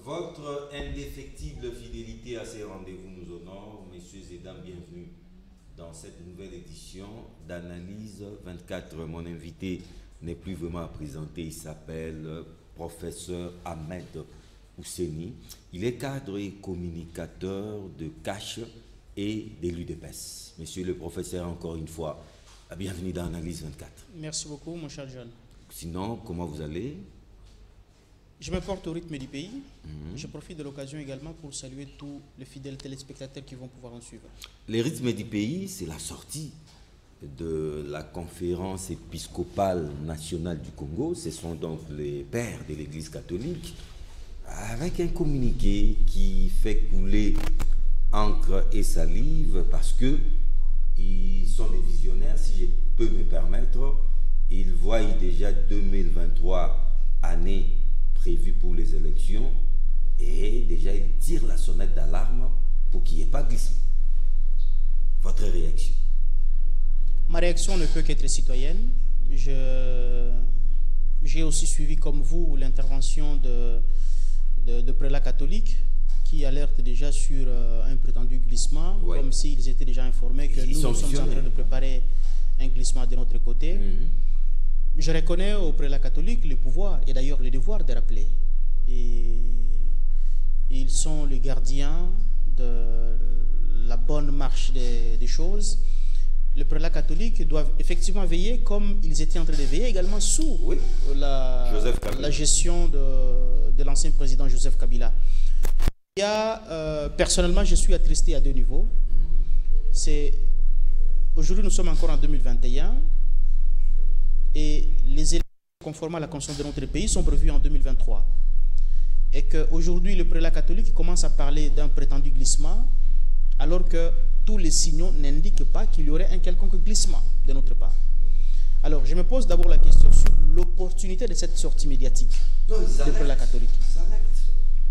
Votre indéfectible fidélité à ces rendez-vous nous honore. Messieurs et dames, bienvenue dans cette nouvelle édition d'Analyse 24. Mon invité n'est plus vraiment à présenter, il s'appelle professeur Ahmed Ouseni. Il est cadre et communicateur de Cash et de l'UDPS. Monsieur le professeur, encore une fois, bienvenue dans Analyse 24. Merci beaucoup, mon cher John. Sinon, comment vous allez? Je me porte au rythme du pays. Je profite de l'occasion également pour saluer tous les fidèles téléspectateurs qui vont pouvoir en suivre. Le rythme du pays, c'est la sortie de la conférence épiscopale nationale du Congo. Ce sont donc les pères de l'Église catholique, avec un communiqué qui fait couler encre et salive parce que ils sont des visionnaires, si je peux me permettre. Ils voient déjà 2023 année prévue pour les élections et déjà ils tirent la sonnette d'alarme pour qu'il n'y ait pas glissement. Votre réaction? Ma réaction ne peut qu'être citoyenne. J'ai aussi suivi comme vous l'intervention de prélats catholiques qui alertent déjà sur un prétendu glissement, comme s'ils étaient déjà informés que nous sommes en train de préparer un glissement de notre côté. Je reconnais aux prélats catholiques le pouvoir et d'ailleurs le devoir de rappeler. Et ils sont les gardiens de la bonne marche des choses. Les prélats catholiques doivent effectivement veiller comme ils étaient en train de veiller également sous la gestion de l'ancien président Joseph Kabila. Il y a, personnellement, je suis attristé à deux niveaux. Aujourd'hui, nous sommes encore en 2021 et les élections conformes à la constitution de notre pays sont prévues en 2023. Et qu'aujourd'hui, le prélat catholique commence à parler d'un prétendu glissement alors que tous les signaux n'indiquent pas qu'il y aurait un quelconque glissement de notre part. Alors, je me pose d'abord la question sur l'opportunité de cette sortie médiatique des prélats catholiques.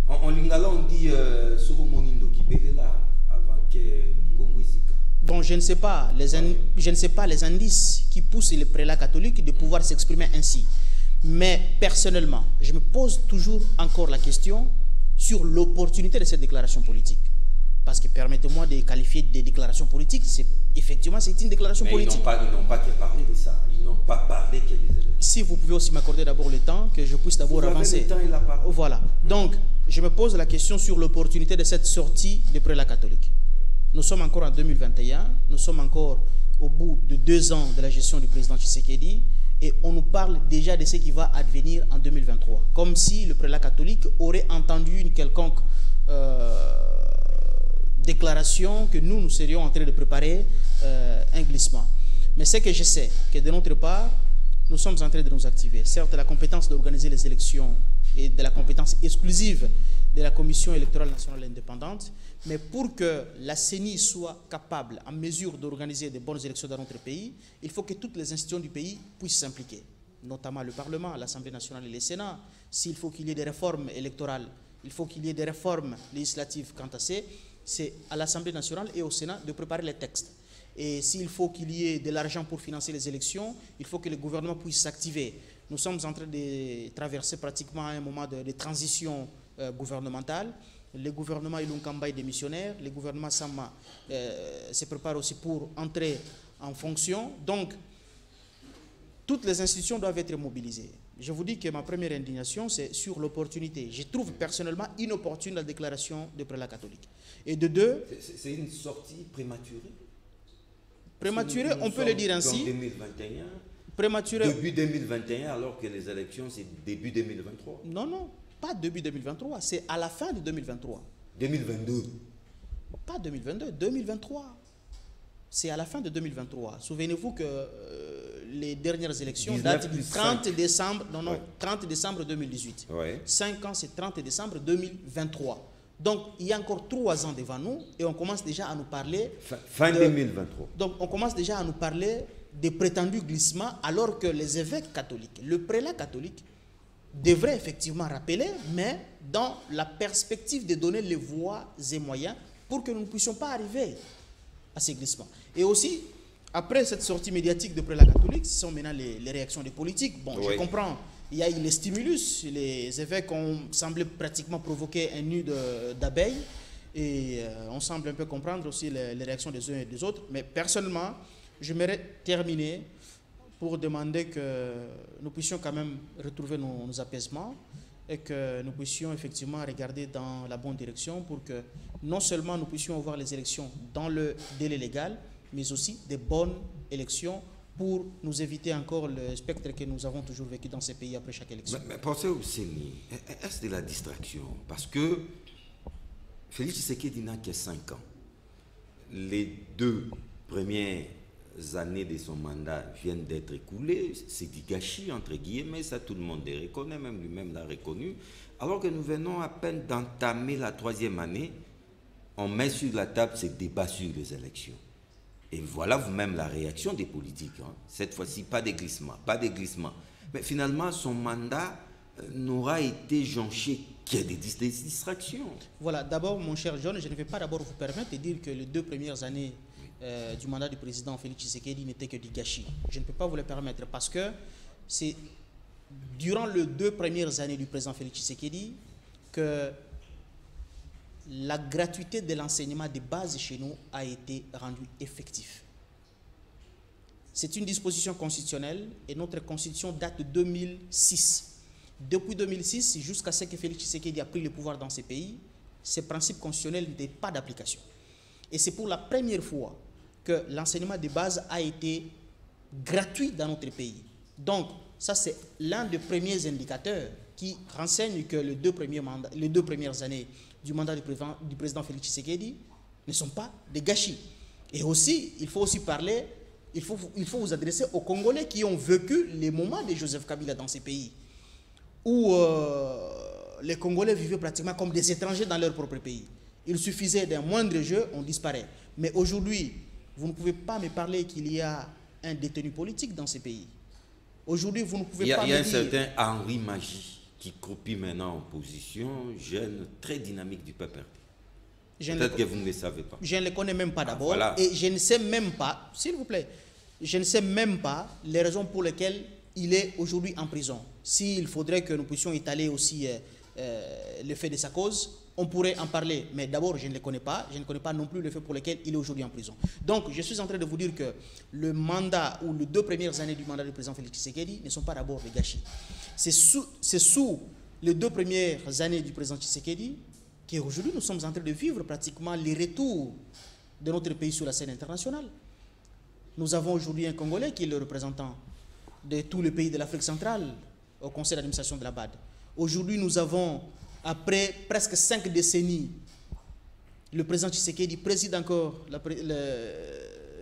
En lingala, on dit avant que bon, je ne sais pas les indices qui poussent les prélats catholiques de pouvoir s'exprimer ainsi. Mais personnellement, je me pose toujours encore la question sur l'opportunité de cette déclaration politique. Parce que permettez-moi de qualifier de déclaration politique, effectivement c'est une déclaration politique. Ils n'ont pas parlé de ça, ils n'ont pas parlé qu'il y a des élections. Si vous pouvez aussi m'accorder d'abord le temps, que je puisse d'abord avancer. Le temps et la parole. Voilà, donc je me pose la question sur l'opportunité de cette sortie des prélats catholiques. Nous sommes encore en 2021, nous sommes encore au bout de 2 ans de la gestion du président Tshisekedi et on nous parle déjà de ce qui va advenir en 2023. Comme si le prélat catholique aurait entendu une quelconque déclaration que nous serions en train de préparer un glissement. Mais ce que je sais, que de notre part, nous sommes en train de nous activer. Certes, la compétence d'organiser les élections est de la compétence exclusive de la Commission électorale nationale indépendante, mais pour que la CENI soit capable, en mesure d'organiser de bonnes élections dans notre pays, il faut que toutes les institutions du pays puissent s'impliquer, notamment le Parlement, l'Assemblée nationale et le Sénat. S'il faut qu'il y ait des réformes électorales, il faut qu'il y ait des réformes législatives quant à c'est à l'Assemblée nationale et au Sénat de préparer les textes. Et s'il faut qu'il y ait de l'argent pour financer les élections, il faut que le gouvernement puisse s'activer. Nous sommes en train de traverser pratiquement un moment de transition gouvernementale. Le gouvernement Ilunga Kamba est démissionnaire, le gouvernement Sama se prépare aussi pour entrer en fonction. Donc, toutes les institutions doivent être mobilisées. Je vous dis que ma première indignation, c'est sur l'opportunité. Je trouve personnellement inopportune la déclaration de prélats catholiques. Et de deux... C'est une sortie prématurée. Prématurée, on peut le dire ainsi. 2021, prématurée. Début 2021, alors que les élections, c'est début 2023. Non, non, pas début 2023, c'est à la fin de 2023. 2022. Pas 2022, 2023. C'est à la fin de 2023. Souvenez-vous que les dernières élections datent du 30 décembre, 30 décembre 2018. 5 ans, c'est 30 décembre 2023. Donc, il y a encore 3 ans devant nous et on commence déjà à nous parler... Fin 2023. Donc, on commence déjà à nous parler des prétendus glissements alors que les évêques catholiques, le prélat catholique, devraient effectivement rappeler, mais dans la perspective de donner les voies et moyens pour que nous ne puissions pas arriver à ces glissements. Et aussi, après cette sortie médiatique de prélats catholiques, ce sont maintenant les réactions des politiques. Bon, je comprends, il y a eu les stimulus, les évêques ont semblé pratiquement provoquer un nid d'abeilles, et on semble un peu comprendre aussi les réactions des uns et des autres. Mais personnellement, j'aimerais terminer pour demander que nous puissions quand même retrouver nos apaisements et que nous puissions effectivement regarder dans la bonne direction pour que non seulement nous puissions avoir les élections dans le délai légal, mais aussi des bonnes élections pour nous éviter encore le spectre que nous avons toujours vécu dans ces pays après chaque élection. Mais pensez au CENI, est-ce de la distraction? Parce que Félix Tshisekedi n'a que 5 ans. Les 2 premières années de son mandat viennent d'être écoulées. C'est du gâchis, entre guillemets, ça tout le monde le reconnaît, même lui-même l'a reconnu. Alors que nous venons à peine d'entamer la 3e année, on met sur la table ces débats sur les élections. Et voilà vous-même la réaction des politiques. Hein. Cette fois-ci, pas de glissement, pas de glissement. Mais finalement, son mandat n'aura été jonché que des distractions. Voilà, d'abord, mon cher John, je ne vais pas d'abord vous permettre de dire que les 2 premières années du mandat du président Félix Tshisekedi n'étaient que du gâchis. Je ne peux pas vous le permettre parce que c'est durant les 2 premières années du président Félix Tshisekedi que la gratuité de l'enseignement de base chez nous a été rendue effective. C'est une disposition constitutionnelle et notre constitution date de 2006. Depuis 2006, jusqu'à ce que Félix Tshisekedi a pris le pouvoir dans ces pays, ces principes constitutionnels n'étaient pas d'application. Et c'est pour la première fois que l'enseignement de base a été gratuit dans notre pays. Donc, ça c'est l'un des premiers indicateurs qui renseigne que les 2 premières années du mandat du président Félix Tshisekedi ne sont pas des gâchis. Et aussi, il faut aussi parler, il faut vous adresser aux Congolais qui ont vécu les moments de Joseph Kabila dans ces pays, où les Congolais vivaient pratiquement comme des étrangers dans leur propre pays. Il suffisait d'un moindre jeu, on disparaît. Mais aujourd'hui, vous ne pouvez pas me parler qu'il y a un détenu politique dans ces pays. Aujourd'hui, vous ne pouvez pas me dire... Il y a un certain Henri Magie qui croupit maintenant en position, jeune, très dynamique du PPRD. Peut-être que vous ne le savez pas. Je ne le connais même pas d'abord. Voilà. Et je ne sais même pas, s'il vous plaît, je ne sais même pas les raisons pour lesquelles il est aujourd'hui en prison. S'il faudrait que nous puissions étaler aussi le fait de sa cause, on pourrait en parler. Mais d'abord, je ne le connais pas. Je ne connais pas non plus le fait pour lequel il est aujourd'hui en prison. Donc, je suis en train de vous dire que le mandat ou les 2 premières années du mandat du président Félix Tshisekedi ne sont pas d'abord des gâchis. C'est sous les 2 premières années du président Tshisekedi qu'aujourd'hui nous sommes en train de vivre pratiquement les retours de notre pays sur la scène internationale. Nous avons aujourd'hui un Congolais qui est le représentant de tous les pays de l'Afrique centrale au conseil d'administration de la BAD. Aujourd'hui, nous avons, après presque 5 décennies, le président Tshisekedi préside encore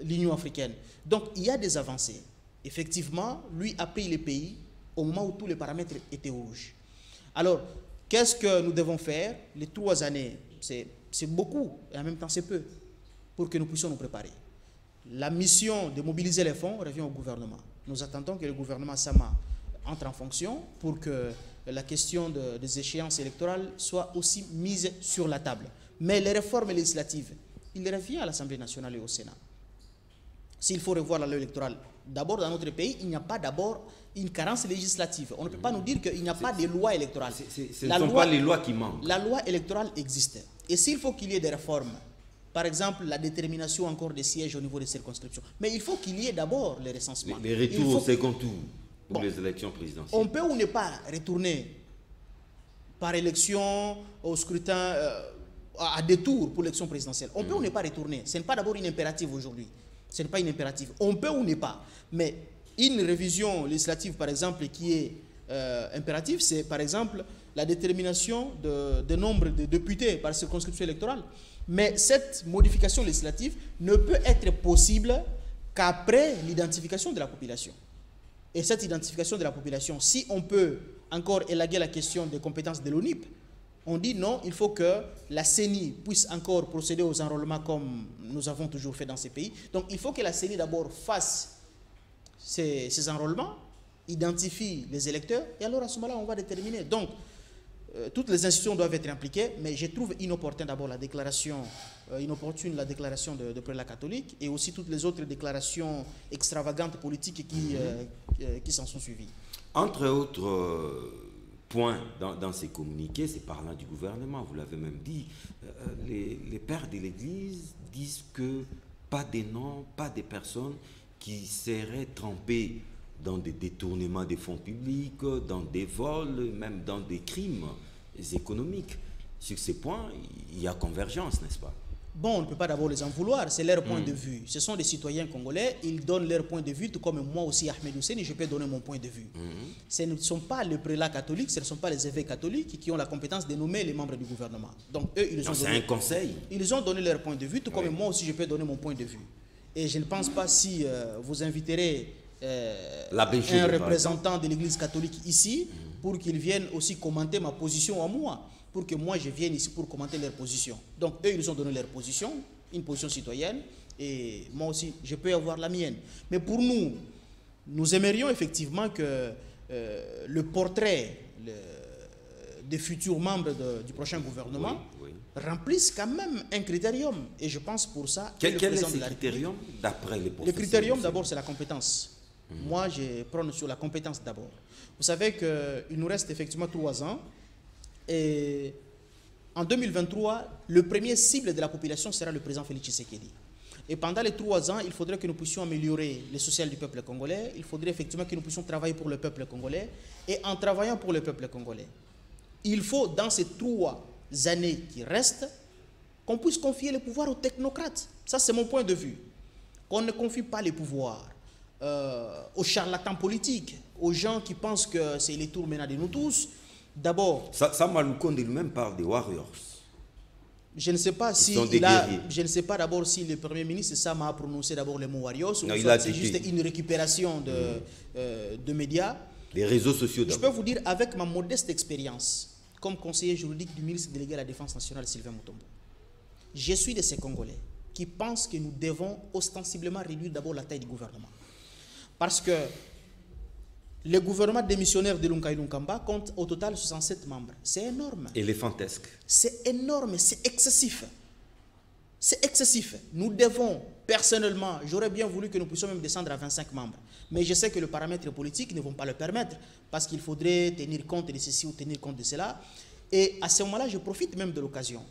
l'Union africaine. Donc, il y a des avancées. Effectivement, lui a pris les pays au moment où tous les paramètres étaient rouges. Alors, qu'est-ce que nous devons faire? Les 3 années, c'est beaucoup et en même temps c'est peu pour que nous puissions nous préparer. La mission de mobiliser les fonds revient au gouvernement. Nous attendons que le gouvernement Sama entre en fonction pour que la question des échéances électorales soit aussi mise sur la table. Mais les réformes législatives, il revient à l'Assemblée nationale et au Sénat. S'il faut revoir la loi électorale, d'abord dans notre pays, il n'y a pas d'abord une carence législative. On ne peut pas nous dire qu'il n'y a pas de loi électorale. Ce ne sont pas les lois qui manquent. La loi électorale existe. Et s'il faut qu'il y ait des réformes, par exemple la détermination encore des sièges au niveau des circonscriptions, mais il faut qu'il y ait d'abord les recensements. Les retours au second tour pour les élections présidentielles. On peut ou ne pas retourner par élection au scrutin à deux tours pour l'élection présidentielle. On peut ou ne pas retourner. Ce n'est pas d'abord une impérative aujourd'hui. Ce n'est pas une impérative. On peut ou ne pas. Mais une révision législative, par exemple, qui est impérative, c'est par exemple la détermination de nombre de députés par circonscription électorale. Mais cette modification législative ne peut être possible qu'après l'identification de la population. Et cette identification de la population, si on peut encore élaguer la question des compétences de l'ONIP, on dit non, il faut que la CENI puisse encore procéder aux enrôlements comme nous avons toujours fait dans ces pays. Donc il faut que la CENI d'abord fasse ces enrôlements, identifie les électeurs, et alors à ce moment-là, on va déterminer. Donc, toutes les institutions doivent être impliquées, mais je trouve inopportune d'abord la déclaration, de prélat catholique et aussi toutes les autres déclarations extravagantes politiques qui s'en sont suivies. Entre autres points dans ces communiqués, c'est parlant du gouvernement, vous l'avez même dit, les pères de l'Église disent que pas des noms, pas des personnes qui seraient trempées dans des détournements des fonds publics, dans des vols, même dans des crimes économiques. Sur ces points, il y a convergence, n'est-ce pas? Bon, on ne peut pas d'abord les en vouloir, c'est leur point de vue. Ce sont des citoyens congolais, ils donnent leur point de vue, tout comme moi aussi, Ahmed Hussein, je peux donner mon point de vue. Ce ne sont pas les prélats catholiques, ce ne sont pas les évêques catholiques qui ont la compétence de nommer les membres du gouvernement. Donc eux, c'est un conseil. Ils ont donné leur point de vue, tout comme moi aussi, je peux donner mon point de vue. Et je ne pense pas si vous inviterez un représentant de l'Église catholique ici pour qu'il vienne aussi commenter ma position à moi, pour que moi je vienne ici pour commenter leur position. Donc eux, ils ont donné leur position, une position citoyenne, et moi aussi, je peux avoir la mienne. Mais pour nous, nous aimerions effectivement que le portrait des futurs membres du prochain gouvernement remplissent quand même un critérium. Et je pense pour ça... Quel est ce critérium d'après les professeurs? Le critérium d'abord, c'est la compétence. Moi, je prends sur la compétence d'abord. Vous savez qu'il nous reste effectivement 3 ans. Et en 2023, le premier cible de la population sera le président Félix Tshisekedi. Et pendant les 3 ans, il faudrait que nous puissions améliorer le social du peuple congolais. Il faudrait effectivement que nous puissions travailler pour le peuple congolais. Et en travaillant pour le peuple congolais, il faut, dans ces 3 années qui restent, qu'on puisse confier le pouvoir aux technocrates. Ça, c'est mon point de vue. Qu'on ne confie pas les pouvoirs aux charlatans politiques, aux gens qui pensent que c'est les tours maintenant de nous tous. D'abord... Sama Lukonde lui-même parle des warriors. Je ne sais pas si je ne sais pas d'abord si le Premier ministre Sama a prononcé d'abord le mot warriors, ou c'est juste une récupération de médias. Les réseaux sociaux. Je peux vous dire, avec ma modeste expérience, comme conseiller juridique du ministre délégué à la Défense nationale Sylvain Mutombo, je suis de ces Congolais qui pensent que nous devons ostensiblement réduire d'abord la taille du gouvernement. Parce que le gouvernement démissionnaire de Lunkai Lunkamba compte au total 67 membres. C'est énorme. Éléphantesque. C'est énorme, c'est excessif. C'est excessif. Nous devons, personnellement, j'aurais bien voulu que nous puissions même descendre à 25 membres. Mais je sais que les paramètres politiques ne vont pas le permettre, parce qu'il faudrait tenir compte de ceci ou tenir compte de cela. Et à ce moment-là, je profite même de l'occasion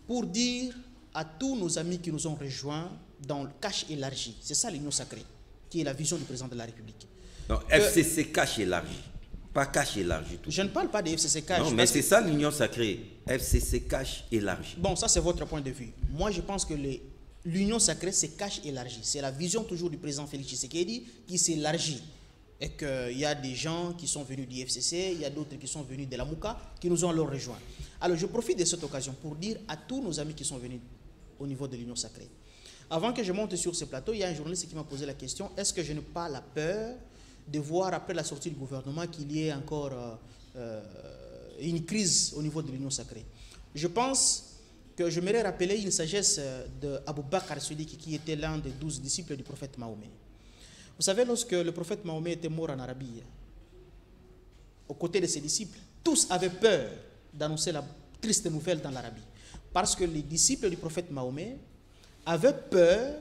pour dire à tous nos amis qui nous ont rejoints dans le cache élargi, c'est ça l'union sacrée, qui est la vision du président de la République. Non, FCC cache élargi, pas cache élargi. Je ne parle pas de FCC cache. Non, mais c'est ça l'union sacrée, FCC cache élargi. Bon, ça c'est votre point de vue. Moi je pense que l'union sacrée c'est cache élargi. C'est la vision toujours du président Félix Tshisekedi qui s'élargit. Et qu'il y a des gens qui sont venus du FCC, il y a d'autres qui sont venus de la Mouka, qui nous ont alors rejoints. Alors je profite de cette occasion pour dire à tous nos amis qui sont venus au niveau de l'union sacrée. Avant que je monte sur ce plateau, il y a un journaliste qui m'a posé la question, est-ce que je n'ai pas la peur de voir après la sortie du gouvernement qu'il y ait encore une crise au niveau de l'union sacrée? Je pense que je m'aimerais rappeler une sagesse d'Abou Bakr Siddiq, qui était l'un des 12 disciples du prophète Mahomet. Vous savez, lorsque le prophète Mahomet était mort en Arabie, aux côtés de ses disciples, tous avaient peur d'annoncer la triste nouvelle dans l'Arabie. Parce que les disciples du prophète Mahomet avaient peur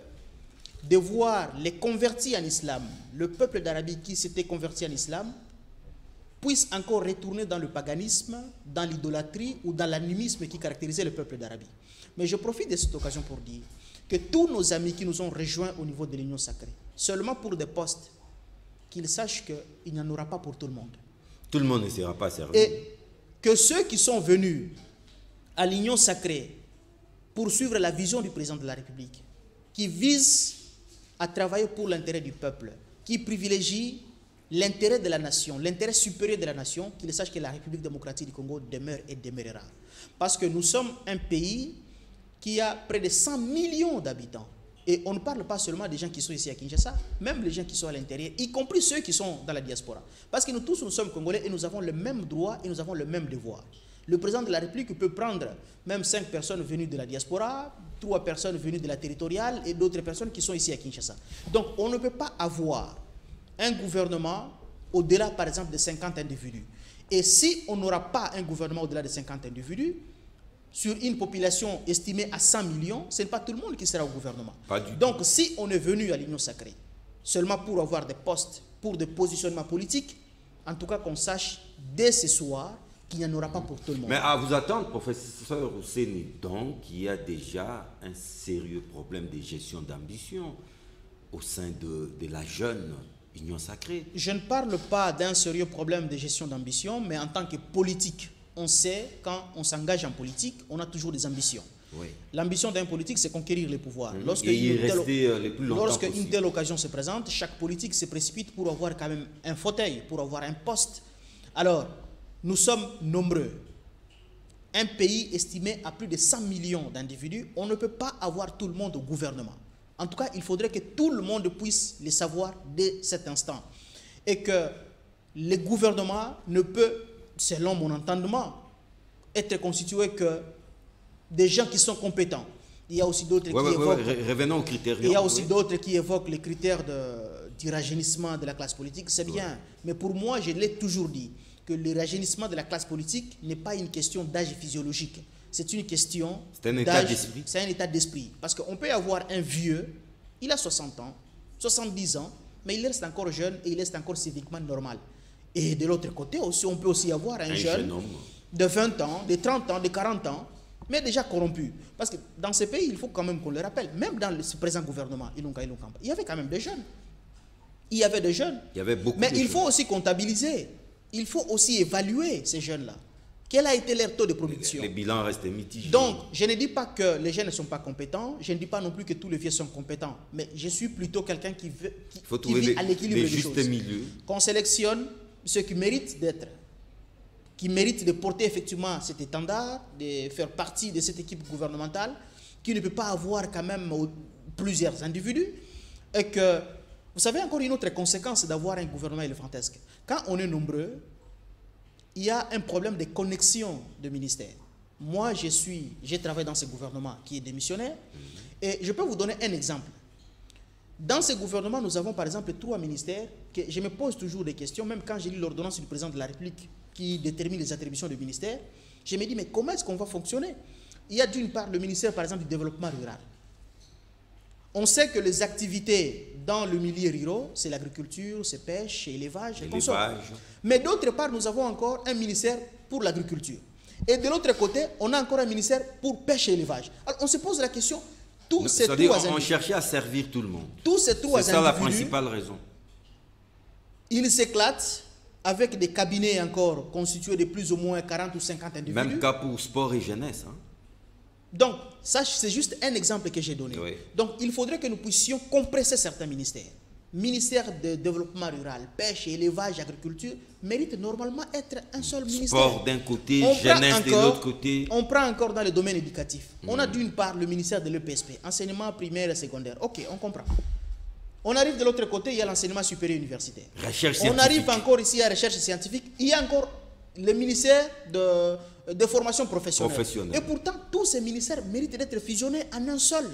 de voir les convertis en islam, le peuple d'Arabie qui s'était converti en islam, puisse encore retourner dans le paganisme, dans l'idolâtrie ou dans l'animisme qui caractérisait le peuple d'Arabie. Mais je profite de cette occasion pour dire que tous nos amis qui nous ont rejoints au niveau de l'union sacrée, seulement pour des postes, qu'ils sachent qu'il n'y en aura pas pour tout le monde. Tout le monde ne sera pas servi. Et que ceux qui sont venus à l'union sacrée pour suivre la vision du président de la République, qui vise à travailler pour l'intérêt du peuple, qui privilégie l'intérêt de la nation, l'intérêt supérieur de la nation, qu'ils sachent que la République démocratique du Congo demeure et demeurera. Parce que nous sommes un pays qui a près de 100 millions d'habitants. Et on ne parle pas seulement des gens qui sont ici à Kinshasa, même les gens qui sont à l'intérieur, y compris ceux qui sont dans la diaspora. Parce que nous tous, nous sommes Congolais et nous avons le même droit et nous avons le même devoir. Le président de la République peut prendre même 5 personnes venues de la diaspora, 3 personnes venues de la territoriale et d'autres personnes qui sont ici à Kinshasa. Donc on ne peut pas avoir un gouvernement au-delà, par exemple, de 50 individus. Et si on n'aura pas un gouvernement au-delà de 50 individus, sur une population estimée à 100 millions, ce n'est pas tout le monde qui sera au gouvernement. Donc si on est venu à l'Union sacrée seulement pour avoir des postes, pour des positionnements politiques, en tout cas qu'on sache dès ce soir qu'il n'y en aura pas pour tout le monde. Mais à vous attendre, professeur Ouseni, donc il y a déjà un sérieux problème de gestion d'ambition au sein de la jeune Union sacrée. Je ne parle pas d'un sérieux problème de gestion d'ambition, mais en tant que politique, on sait, quand on s'engage en politique, on a toujours des ambitions. Oui. L'ambition d'un politique, c'est conquérir les pouvoirs. Et y rester le plus longtemps lorsque possible. une telle occasion se présente, chaque politique se précipite pour avoir quand même un fauteuil, pour avoir un poste. Alors, nous sommes nombreux. Un pays estimé à plus de 100 millions d'individus, on ne peut pas avoir tout le monde au gouvernement. En tout cas, il faudrait que tout le monde puisse le savoir dès cet instant. Et que le gouvernement ne peut, selon mon entendement, être constitué que des gens qui sont compétents. Il y a aussi d'autres qui évoquent... Revenons aux critères. Il y a aussi d'autres qui évoquent les critères du rajeunissement de la classe politique. C'est bien. Mais pour moi, je l'ai toujours dit, que le rajeunissement de la classe politique n'est pas une question d'âge physiologique. C'est une question c'est un état d'esprit. C'est un état d'esprit. Parce qu'on peut avoir un vieux, il a 60 ans, 70 ans, mais il reste encore jeune et il reste encore civiquement normal. Et de l'autre côté aussi, on peut aussi avoir un jeune homme de 20 ans, de 30 ans, de 40 ans, mais déjà corrompu. Parce que dans ces pays, il faut quand même qu'on le rappelle, même dans ce présent gouvernement, il y avait quand même des jeunes. Il y avait des jeunes. Il y avait beaucoup mais de il faut jeunes. aussi comptabiliser. Il faut aussi évaluer ces jeunes-là. Quel a été leur taux de production? Les bilans restent mitigés. Donc, je ne dis pas que les jeunes ne sont pas compétents. Je ne dis pas non plus que tous les vieux sont compétents. Mais je suis plutôt quelqu'un qui vit à l'équilibre des choses. Milieu. Qu'on sélectionne ceux qui méritent d'être, qui méritent de porter effectivement cet étendard, de faire partie de cette équipe gouvernementale, qui ne peut pas avoir quand même plusieurs individus. Et que, vous savez, encore une autre conséquence d'avoir un gouvernement éléphantesque. Quand on est nombreux, il y a un problème de connexion de ministères. Moi, j'ai travaillé dans ce gouvernement qui est démissionnaire. Et je peux vous donner un exemple. Dans ce gouvernement, nous avons par exemple 3 ministères que je me pose toujours des questions, même quand j'ai lu l'ordonnance du président de la République qui détermine les attributions du ministère, je me dis, mais comment est-ce qu'on va fonctionner? Il y a d'une part le ministère, par exemple, du développement rural. On sait que les activités dans le milieu rural, c'est l'agriculture, c'est pêche, c'est élevage, et mais d'autre part, nous avons encore un ministère pour l'agriculture. Et de l'autre côté, on a encore un ministère pour pêche et élevage. Alors, on se pose la question, tous ces trois individus... On cherchait à servir tout le monde. Tous ces trois individus... C'est ça la principale raison. Ils s'éclatent avec des cabinets encore constitués de plus ou moins 40 ou 50 individus. Même cas pour sport et jeunesse. Hein. Donc, ça, c'est juste un exemple que j'ai donné. Oui. Donc, il faudrait que nous puissions compresser certains ministères. Ministère de développement rural, pêche, élevage, agriculture, mérite normalement être un seul ministère. Sport d'un côté, jeunesse de l'autre côté. On prend encore dans le domaine éducatif. On a d'une part le ministère de l'EPSP, enseignement primaire et secondaire. Ok, on comprend. On arrive de l'autre côté, il y a l'enseignement supérieur universitaire. Recherche scientifique. On arrive encore ici à la recherche scientifique. Il y a encore le ministère de formation professionnelle. Et pourtant, tous ces ministères méritent d'être fusionnés en un seul.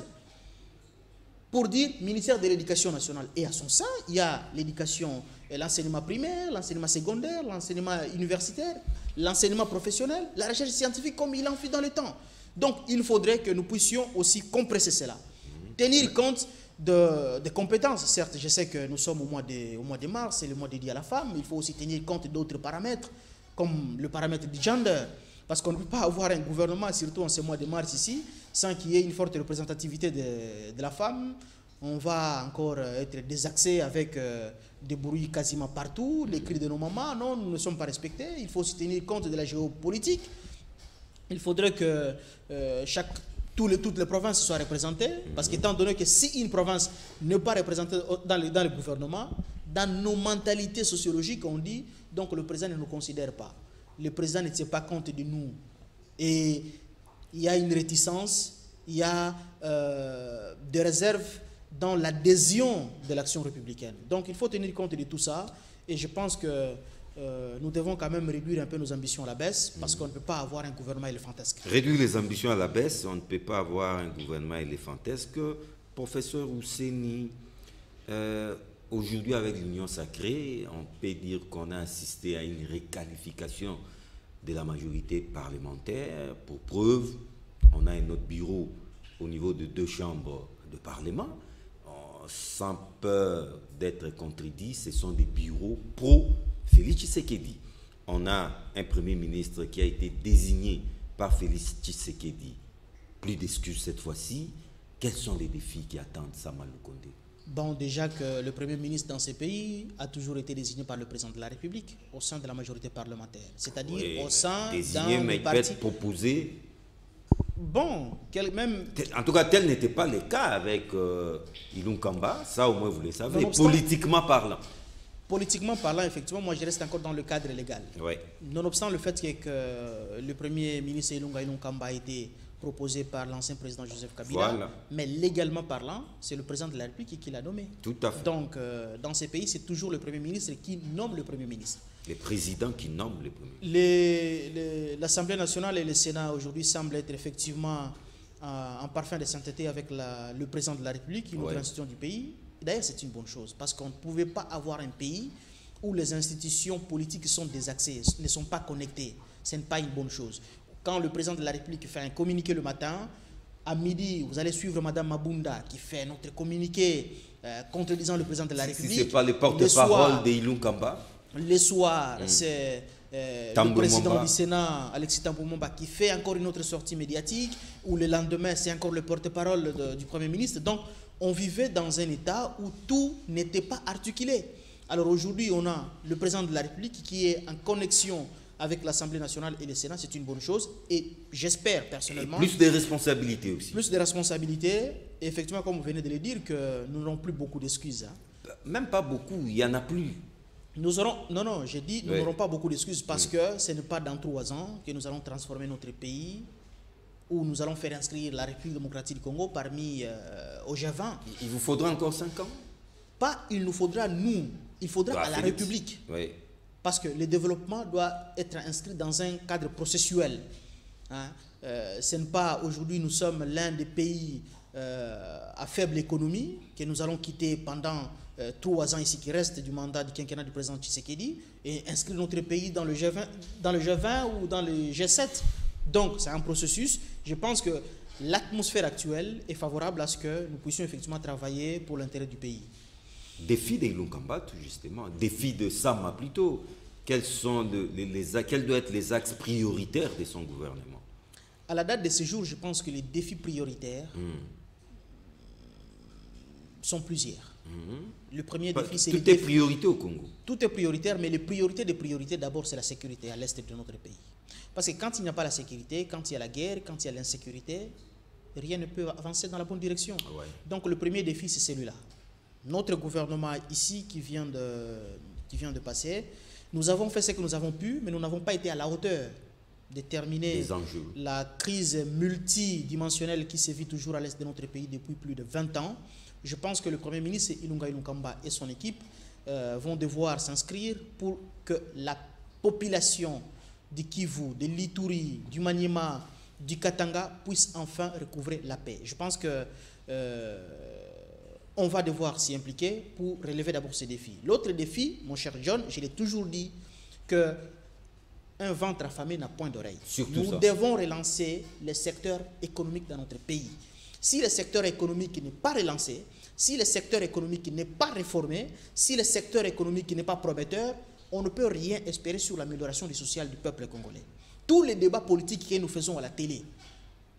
Pour dire ministère de l'éducation nationale. Et à son sein, il y a l'éducation, l'enseignement primaire, l'enseignement secondaire, l'enseignement universitaire, l'enseignement professionnel, la recherche scientifique comme il en fait dans le temps. Donc, il faudrait que nous puissions aussi compresser cela. Tenir compte des compétences. Certes, je sais que nous sommes au mois de mars, c'est le mois dédié à la femme. Il faut aussi tenir compte d'autres paramètres, comme le paramètre du gender. Parce qu'on ne peut pas avoir un gouvernement, surtout en ce mois de mars ici, sans qu'il y ait une forte représentativité de la femme. On va encore être désaxé avec des bruits quasiment partout, les cris de nos mamans. Non, nous ne sommes pas respectés. Il faut aussi tenir compte de la géopolitique. Il faudrait que toutes les provinces soient représentées. Parce qu'étant donné que si une province n'est pas représentée dans le gouvernement, dans nos mentalités sociologiques, on dit, donc le président ne nous considère pas. Le président ne tient pas compte de nous. Et il y a une réticence, il y a des réserves dans l'adhésion de l'action républicaine. Donc il faut tenir compte de tout ça. Et je pense que nous devons quand même réduire un peu nos ambitions à la baisse, parce qu'on ne peut pas avoir un gouvernement éléphantesque. Réduire les ambitions à la baisse, on ne peut pas avoir un gouvernement éléphantesque. Professeur Ouseni, Aujourd'hui, avec l'Union sacrée, on peut dire qu'on a assisté à une réqualification de la majorité parlementaire. Pour preuve, on a un autre bureau au niveau de 2 chambres de parlement. Sans peur d'être contredit, ce sont des bureaux pro-Félix Tshisekedi. On a un Premier ministre qui a été désigné par Félix Tshisekedi. Plus d'excuses cette fois-ci. Quels sont les défis qui attendent Sama Lukonde? Bon, déjà que le Premier ministre dans ces pays a toujours été désigné par le président de la République au sein de la majorité parlementaire. C'est-à-dire Oui, au sein désigné, mais il peut être proposé. Bon, même... En tout cas, tel n'était pas le cas avec Ilunga Kamba. Ça, au moins, vous le savez. Politiquement parlant. Politiquement parlant, effectivement, moi, je reste encore dans le cadre légal. Oui. Nonobstant le fait que le Premier ministre Ilunga Kamba a été proposé par l'ancien président Joseph Kabila, voilà. Mais légalement parlant, c'est le président de la République qui l'a nommé. Tout à fait. Donc, dans ces pays, c'est toujours le Premier ministre qui nomme le Premier ministre. Les présidents qui nomment les premiers ministres. L'Assemblée nationale et le Sénat aujourd'hui semblent être effectivement en parfaite de sainteté avec le président de la République, une autre institution du pays. D'ailleurs, c'est une bonne chose parce qu'on ne pouvait pas avoir un pays où les institutions politiques sont désaxées, ne sont pas connectées. Ce n'est pas une bonne chose. Quand le président de la République fait un communiqué le matin, à midi, vous allez suivre Mme Mabunda qui fait notre communiqué contredisant le président de la République. Si ce n'est pas le porte-parole de Ilunga Kamba. Le soir, c'est le président du Sénat, Alexis Tambou Momba, qui fait encore une autre sortie médiatique, ou le lendemain, c'est encore le porte-parole du Premier ministre. Donc, on vivait dans un état où tout n'était pas articulé. Alors aujourd'hui, on a le président de la République qui est en connexion avec l'Assemblée nationale et le Sénat, c'est une bonne chose. Et j'espère personnellement... Et plus de responsabilités aussi. Plus de responsabilités. Et effectivement, comme vous venez de le dire, que nous n'aurons plus beaucoup d'excuses. Hein. Même pas beaucoup, il n'y en a plus. Nous aurons, non, j'ai dit, nous n'aurons pas beaucoup d'excuses parce que ce n'est pas dans 3 ans que nous allons transformer notre pays, où nous allons faire inscrire la République démocratique du Congo parmi au G20. Il vous faudra encore 5 ans? Pas il nous faudra nous, il faudra à la République. Oui. Parce que le développement doit être inscrit dans un cadre processuel. Hein? Ce n'est pas aujourd'hui, nous sommes l'un des pays à faible économie que nous allons quitter pendant 3 ans ici qui restent du mandat du quinquennat du président Tshisekedi et inscrire notre pays dans le G20 ou dans le G7. Donc c'est un processus. Je pense que l'atmosphère actuelle est favorable à ce que nous puissions effectivement travailler pour l'intérêt du pays. Défi de Ilunga Kamba, tout justement, défi de Sama plutôt. Quels doivent être les axes prioritaires de son gouvernement? À la date de ce jour, je pense que les défis prioritaires sont plusieurs. Le premier défi, c'est... Tout est priorité au Congo. Tout est prioritaire, mais les priorités des priorités, d'abord, c'est la sécurité à l'est de notre pays. Parce que quand il n'y a pas la sécurité, quand il y a la guerre, quand il y a l'insécurité, rien ne peut avancer dans la bonne direction. Ouais. Donc le premier défi, c'est celui-là. Notre gouvernement ici qui vient de passer, nous avons fait ce que nous avons pu, mais nous n'avons pas été à la hauteur de terminer la crise multidimensionnelle qui sévit toujours à l'est de notre pays depuis plus de 20 ans. Je pense que le Premier ministre Ilunga Kamba et son équipe vont devoir s'inscrire pour que la population du Kivu, de l'Ituri, du Maniema, du Katanga puisse enfin recouvrer la paix. Je pense que on va devoir s'y impliquer pour relever d'abord ces défis. L'autre défi, mon cher John, je l'ai toujours dit, que un ventre affamé n'a point d'oreille. Nous devons relancer le secteur économique dans notre pays. Si le secteur économique n'est pas relancé, si le secteur économique n'est pas réformé, si le secteur économique n'est pas prometteur, on ne peut rien espérer sur l'amélioration du social du peuple congolais. Tous les débats politiques que nous faisons à la télé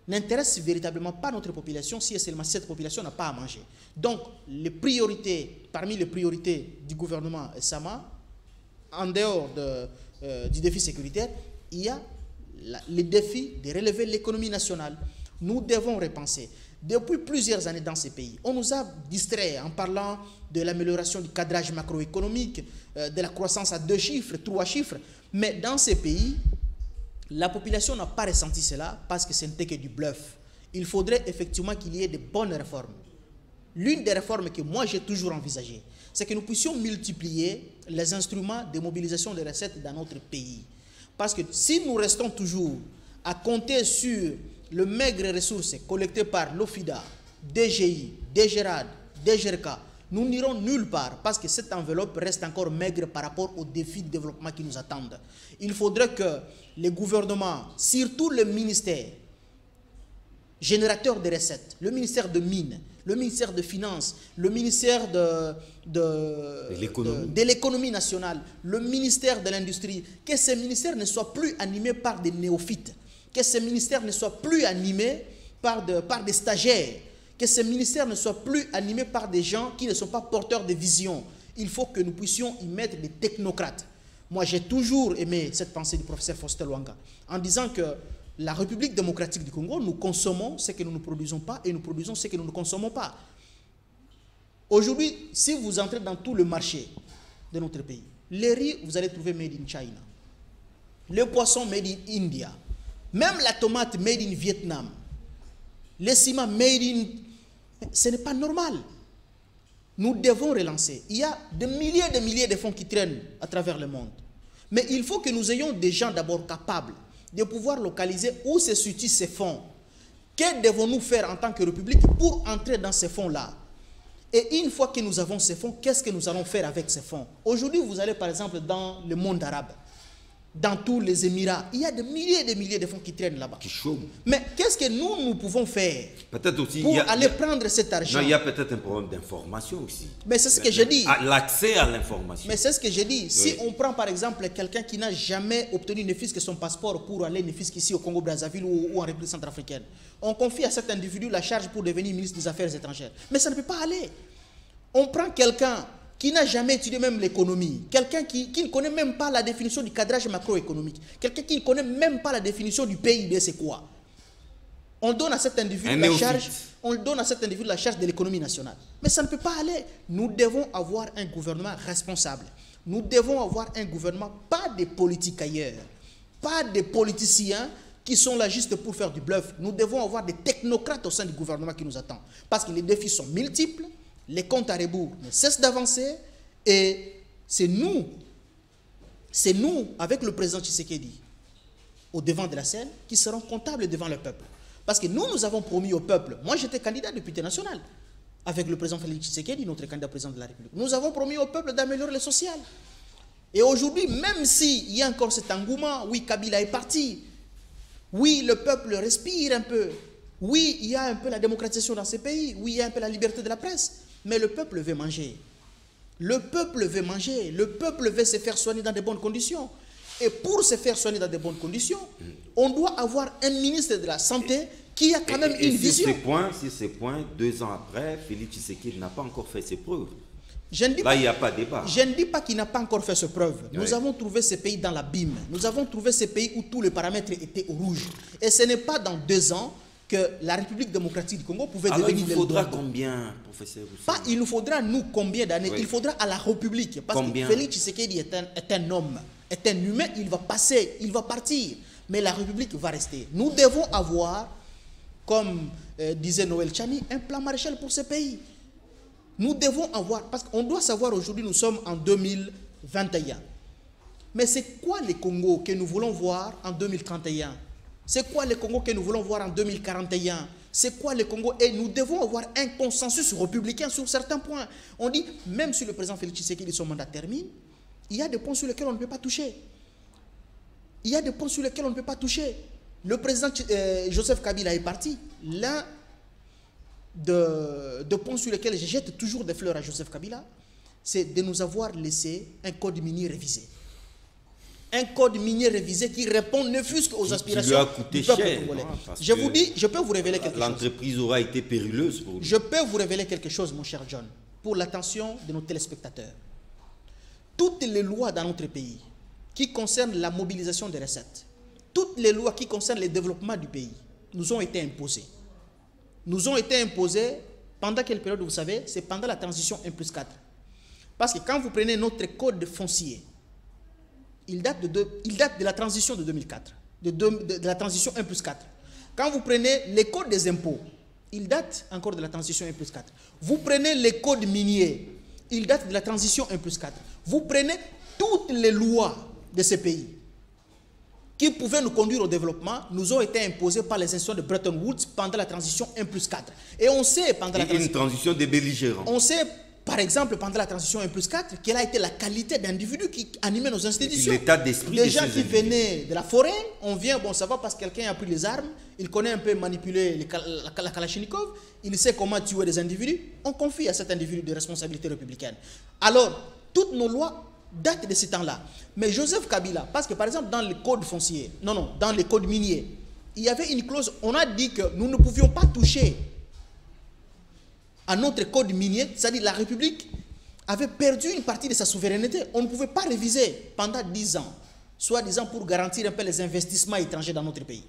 n'intéressent véritablement pas notre population si seulement cette population n'a pas à manger. Donc, les priorités, parmi les priorités du gouvernement Sama, en dehors du défi sécuritaire, il y a le défi de relever l'économie nationale. Nous devons repenser. Depuis plusieurs années dans ces pays, on nous a distraits en parlant de l'amélioration du cadrage macroéconomique, de la croissance à 2 chiffres, 3 chiffres. Mais dans ces pays, la population n'a pas ressenti cela parce que ce n'était que du bluff. Il faudrait effectivement qu'il y ait de bonnes réformes. L'une des réformes que moi j'ai toujours envisagées, c'est que nous puissions multiplier les instruments de mobilisation des recettes dans notre pays. Parce que si nous restons toujours à compter sur le maigre ressources collectées par l'OFIDA, DGI, DGRAD, DGRK, nous n'irons nulle part parce que cette enveloppe reste encore maigre par rapport aux défis de développement qui nous attendent. Il faudrait que les gouvernements, surtout le ministère générateur des recettes, le ministère de Mines, le ministère de Finances, le ministère de l'économie nationale, le ministère de l'Industrie, que ces ministères ne soient plus animés par des néophytes, que ces ministères ne soient plus animés par des stagiaires, que ces ministères ne soient plus animés par des gens qui ne sont pas porteurs de vision. Il faut que nous puissions y mettre des technocrates. Moi, j'ai toujours aimé cette pensée du professeur Faustin Luanga, en disant que la République démocratique du Congo, nous consommons ce que nous ne produisons pas et nous produisons ce que nous ne consommons pas. Aujourd'hui, si vous entrez dans tout le marché de notre pays, les riz, vous allez trouver made in China. Le poisson made in India. Même la tomate made in Vietnam. Les ciments made in... Ce n'est pas normal. Nous devons relancer. Il y a des milliers de fonds qui traînent à travers le monde. Mais il faut que nous ayons des gens d'abord capables de pouvoir localiser où se situent ces fonds. Que devons-nous faire en tant que République pour entrer dans ces fonds-là? Et une fois que nous avons ces fonds, qu'est-ce que nous allons faire avec ces fonds? Aujourd'hui, vous allez par exemple dans le monde arabe, dans tous les Émirats, il y a des milliers de fonds qui traînent là-bas. Qui chôment. Mais qu'est-ce que nous pouvons faire aussi, pour aller prendre cet argent? Non, il y a peut-être un problème d'information aussi. Mais c'est ce que je dis. L'accès à l'information. Mais c'est ce que je dis. Oui. Si on prend par exemple quelqu'un qui n'a jamais obtenu ne fût-ce que son passeport pour aller ne fût-ce qu'ici au Congo-Brazzaville ou en République centrafricaine, on confie à cet individu la charge pour devenir ministre des Affaires étrangères. Mais ça ne peut pas aller. On prend quelqu'un qui n'a jamais étudié même l'économie, quelqu'un qui ne connaît même pas la définition du cadrage macroéconomique, quelqu'un qui ne connaît même pas la définition du PIB, c'est quoi? On donne à cet individu la charge de l'économie nationale. Mais ça ne peut pas aller. Nous devons avoir un gouvernement responsable. Nous devons avoir un gouvernement, pas des politiques ailleurs, pas des politiciens qui sont là juste pour faire du bluff. Nous devons avoir des technocrates au sein du gouvernement qui nous attend. Parce que les défis sont multiples, les comptes à rebours ne cessent d'avancer et c'est nous, avec le président Tshisekedi, au devant de la scène, qui serons comptables devant le peuple. Parce que nous avons promis au peuple, moi j'étais candidat député national, avec le président Félix Tshisekedi, notre candidat président de la République. Nous avons promis au peuple d'améliorer le social. Et aujourd'hui, même s'il y a encore cet engouement, oui, Kabila est parti, oui, le peuple respire un peu, oui, il y a un peu la démocratisation dans ces pays, oui, il y a un peu la liberté de la presse, mais le peuple veut manger. Le peuple veut manger, le peuple veut se faire soigner dans de bonnes conditions. Et pour se faire soigner dans de bonnes conditions, on doit avoir un ministre de la Santé qui a quand même une vision. Sur ces points, 2 ans après, Félix Tshisekedi n'a pas encore fait ses preuves. Il n'y a pas de débat. Je ne dis pas qu'il n'a pas encore fait ses preuves. Oui. Nous avons trouvé ce pays dans l'abîme. Nous avons trouvé ce pays où tous les paramètres étaient au rouge. Et ce n'est pas dans 2 ans que la République démocratique du Congo pouvait devenir... Alors il faudra combien, professeur Roussel? Pas il nous faudra, nous, combien d'années? Oui. Il faudra à la République. Parce que Félix Tshisekedi est un homme, est un humain, il va passer, il va partir. Mais la République va rester. Nous devons avoir, comme disait Noël Tchani, un plan Marshall pour ce pays. Nous devons avoir, parce qu'on doit savoir aujourd'hui, nous sommes en 2021. Mais c'est quoi le Congo que nous voulons voir en 2031? C'est quoi le Congo que nous voulons voir en 2041? C'est quoi le Congo? Et nous devons avoir un consensus républicain sur certains points. On dit, même si le président Félix Tshisekedi, son mandat termine, il y a des points sur lesquels on ne peut pas toucher. Il y a des points sur lesquels on ne peut pas toucher. Le président Joseph Kabila est parti. L'un de points sur lesquels je jette toujours des fleurs à Joseph Kabila, c'est de nous avoir laissé un code minier révisé. Un code minier révisé qui répond ne fût-ce qu'aux aspirations du peuple congolais. Je vous dis, je peux vous révéler quelque chose. L'entreprise aura été périlleuse pour lui. Je peux vous révéler quelque chose, mon cher John, pour l'attention de nos téléspectateurs. Toutes les lois dans notre pays qui concernent la mobilisation des recettes, toutes les lois qui concernent le développement du pays, nous ont été imposées. Nous ont été imposées pendant quelle période, vous savez? C'est pendant la transition 1+4. Parce que quand vous prenez notre code foncier, il date de la transition de 2004, de la transition 1+4. Quand vous prenez les codes des impôts, il date encore de la transition 1+4. Vous prenez les codes miniers, il date de la transition 1+4. Vous prenez toutes les lois de ces pays qui pouvaient nous conduire au développement, nous ont été imposées par les institutions de Bretton Woods pendant la transition 1+4. Et on sait pendant la transition... Une transition des belligérants. On sait par exemple, pendant la transition 1+4, quelle a été la qualité d'individus qui animaient nos institutions. L'état d'esprit des gens qui venaient de la forêt, on vient, bon, ça va parce que quelqu'un a pris les armes, il connaît un peu manipuler la Kalachnikov, il sait comment tuer des individus, on confie à cet individu des responsabilités républicaines. Alors, toutes nos lois datent de ce temps-là. Mais Joseph Kabila, parce que par exemple dans le code foncier, dans le code minier, il y avait une clause, on a dit que nous ne pouvions pas toucher à notre code minier, c'est-à-dire la République avait perdu une partie de sa souveraineté. On ne pouvait pas réviser pendant 10 ans, soi-disant pour garantir un peu les investissements étrangers dans notre pays.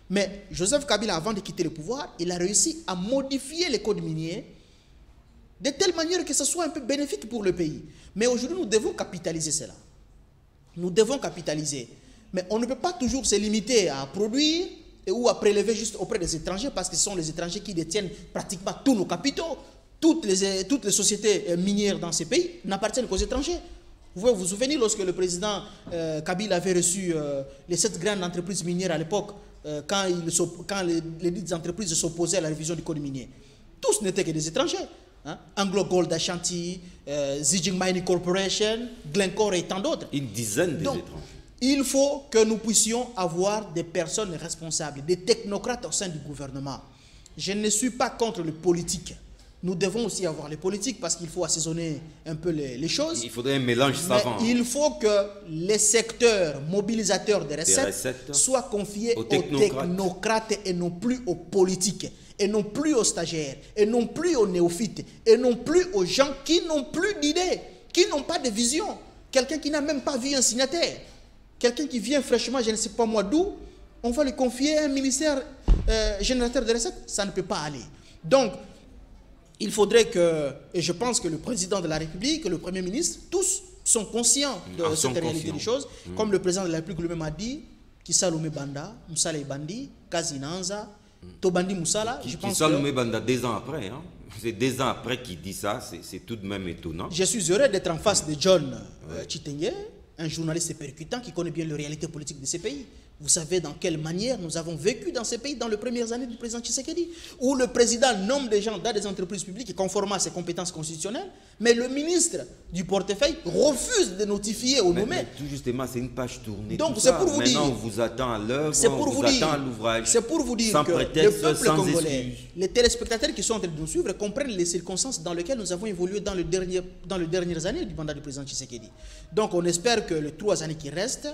Mais Joseph Kabila, avant de quitter le pouvoir, il a réussi à modifier les codes miniers de telle manière que ce soit un peu bénéfique pour le pays. Mais aujourd'hui, nous devons capitaliser cela. Nous devons capitaliser. Mais on ne peut pas toujours se limiter à produire ou à prélever juste auprès des étrangers, parce que ce sont les étrangers qui détiennent pratiquement tous nos capitaux. Toutes les sociétés minières dans ces pays n'appartiennent qu'aux étrangers. Vous pouvez vous souvenir lorsque le président Kabila avait reçu les 7 grandes entreprises minières à l'époque, quand les dites entreprises s'opposaient à la révision du code minier. Tous n'étaient que des étrangers. Hein? Anglo Gold Ashanti, Zijin Mining Corporation, Glencore et tant d'autres. Une dizaine d'étrangers. Il faut que nous puissions avoir des personnes responsables, des technocrates au sein du gouvernement. Je ne suis pas contre le politique. Nous devons aussi avoir les politiques parce qu'il faut assaisonner un peu les choses. Il faudrait un mélange savant. Mais il faut que les secteurs mobilisateurs des recettes soient confiés aux technocrates et non plus aux politiques, et non plus aux stagiaires, et non plus aux néophytes, et non plus aux gens qui n'ont plus d'idées, qui n'ont pas de vision. Quelqu'un qui n'a même pas vu un signataire. Quelqu'un qui vient fraîchement, je ne sais pas moi d'où, on va lui confier un ministère générateur de recettes. Ça ne peut pas aller. Donc, il faudrait que, et je pense que le président de la République, le Premier ministre, tous sont conscients de cette réalité des choses. Comme le président de la République lui-même a dit, Kisaloumé Banda, Moussala Bandi, Kazinanza, Tobandi Moussala. Kisaloumé Banda 2 ans après, hein? C'est 2 ans après qu'il dit ça, c'est tout de même étonnant. Je suis heureux d'être en face de John Chitenge, un journaliste percutant qui connaît bien les réalités politiques de ces pays. Vous savez dans quelle manière nous avons vécu dans ces pays dans les premières années du président Tshisekedi, où le président nomme des gens dans des entreprises publiques conformément à ses compétences constitutionnelles, mais le ministre du portefeuille refuse de notifier au nommé. Tout justement, c'est une page tournée. Donc c'est pour vous dire. Maintenant, on vous attend à l'œuvre, on vous attend à l'ouvrage. C'est pour vous dire que le peuple congolais, les téléspectateurs qui sont en train de nous suivre comprennent les circonstances dans lesquelles nous avons évolué dans les dernières années du mandat du président Tshisekedi. Donc on espère que les 3 années qui restent,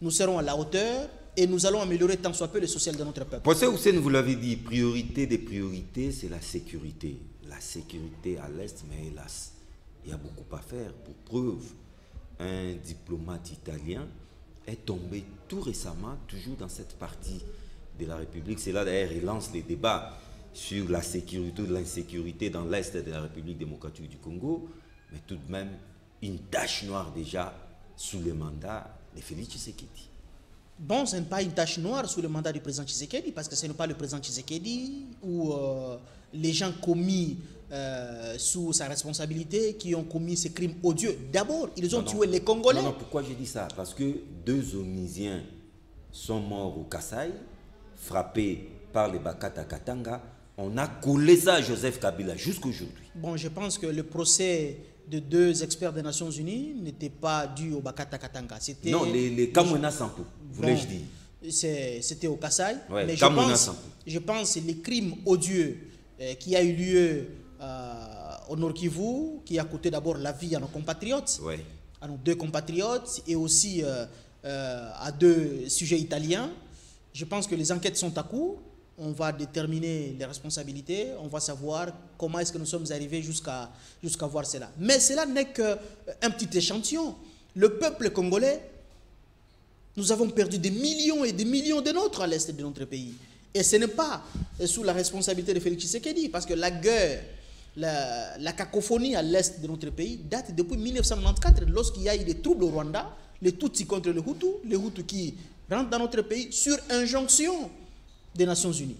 nous serons à la hauteur et nous allons améliorer tant soit peu le social de notre peuple. Pensez, Hussein, vous l'avez dit, priorité des priorités, c'est la sécurité. La sécurité à l'Est, mais hélas, il y a beaucoup à faire. Pour preuve, un diplomate italien est tombé tout récemment, toujours dans cette partie de la République. C'est là d'ailleurs, il lance les débats sur la sécurité ou l'insécurité dans l'Est de la République démocratique du Congo, mais tout de même, une tache noire déjà sous le mandat de Félix Tshisekedi. Bon, ce n'est pas une tache noire sous le mandat du président Tshisekedi, parce que ce n'est pas le président Tshisekedi ou les gens commis sous sa responsabilité qui ont commis ces crimes odieux. D'abord, ils ont tué les Congolais. Non, pourquoi j'ai dit ça? Parce que 2 Onisiens sont morts au Kasaï, frappés par les Bakata Katanga. On a collé ça à Joseph Kabila jusqu'aujourd'hui. Bon, je pense que le procès de 2 experts des Nations Unies n'était pas dû au Bakata Katanga. Non, les Kamwena Sampo, voulais-je dire. C'était au Kasaï. Ouais, mais je pense que les crimes odieux qui a eu lieu au Nord Kivu, qui a coûté d'abord la vie à nos compatriotes, à nos 2 compatriotes, et aussi à 2 sujets italiens. Je pense que les enquêtes sont à court. On va déterminer les responsabilités, on va savoir comment est-ce que nous sommes arrivés jusqu'à voir cela. Mais cela n'est qu'un petit échantillon. Le peuple congolais, nous avons perdu des millions et des millions de nôtres à l'est de notre pays. Et ce n'est pas sous la responsabilité de Félix Tshisekedi, parce que la guerre, la cacophonie à l'est de notre pays date depuis 1994, lorsqu'il y a eu des troubles au Rwanda, les Tutsis contre les Hutus qui rentrent dans notre pays sur injonction des Nations Unies.